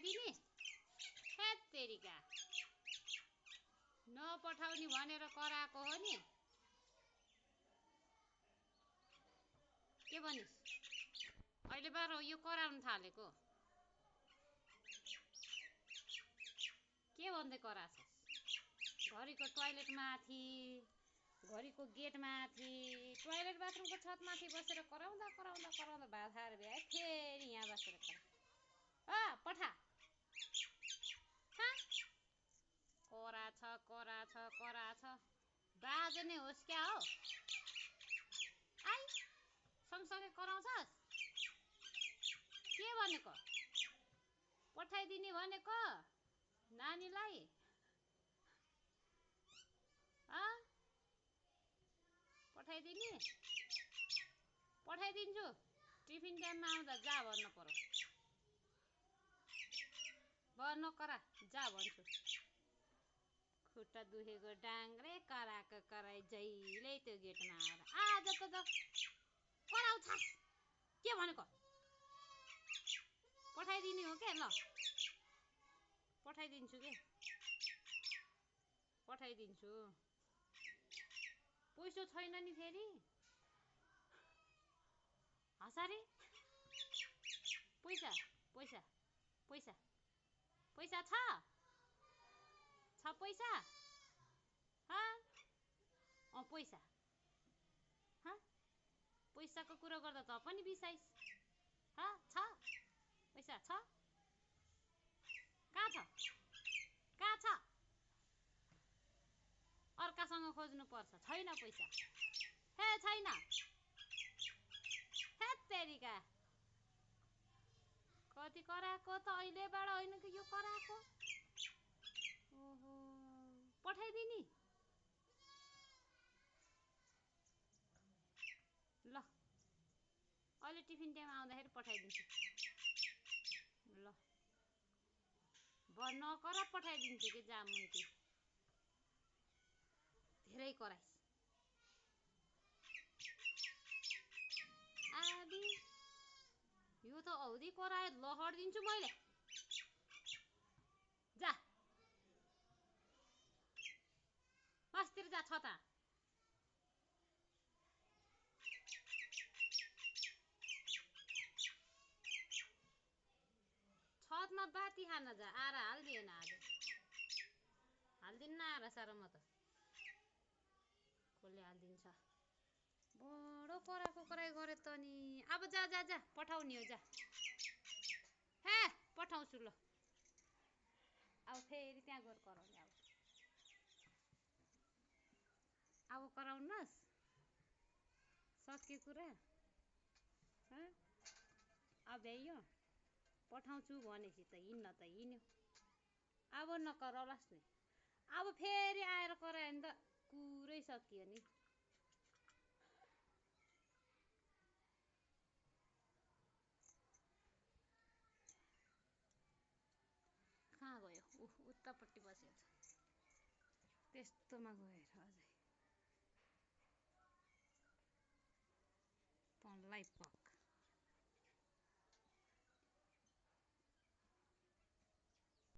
पठाइदिने हेत तेरिका नपठाउने भनेर कराएको हो नि के भनिस् अहिले बार यो कराउन थालेको के भन्दै कराछस् घरीको टोयलेट माथि घरीको गेट माथि टोयलेट बाथरुमको छत माथि बसेर कराउँदा कराउँदा कराउँदा भाथार भ्याए फेरि यहाँ बसेर पठा करा छ बाजे नै होस् क्या हो आई सँगसँगै कराउँछस् के भनेको पठाइदिने भनेको नानीलाई पठाइदिन्छु टिफिन टाइममा आउँदा जा भन्नु पर्यो भन्न करा जा भन्छु खुट्टा दुखेको डाङ्ग्रे कराएको कराई जहिले त्यो गेटमा आएर आज त कराउँछस् के भनेको पठाइदिने हो के ल पठाइदिन्छु पैसा छैन नि फेरि हसारे पैसा छ पैसा पैसाको कुरा गर्दा त पनि बिसाइस् छ पैसा छ कहाँ छ अर्कासँग खोज्नु पर्छ छैन पैसा छैन तेरिका कति कराएको त अहिलेबाट होइन कि यो कराएको ओहो पठाइदिने ल अहिले टिफिन टाइम आउँदाखेरि पठाइदिन्छु ल नकर पठाइदिन्छु कि जामुन्ती धेरै कराइस् आदि यो त औधी करायो लहर दिन्छु मैले जा मास्तिर जा छता छतमा बाती खान जा आएर हालिदिएन आज हालिदिन्न आएर साह्रो म त कसले हालिदिन्छ बडो कराएको कराई गरे त नि अब जा पठाउने हो जा पठाउँछु ल अब फेरि त्यहाँ गएर कराउने अब कराउनुहोस् सक्यो कुरा अब यो पठाउँछु भनेपछि त हिँड्यो अब नकराउलास् नि अब फेरि आएर करायो भने त कुरै सकियो नि कहाँ गयो उतापट्टि बसेको छ त्यस्तोमा गएर अझै पल्लै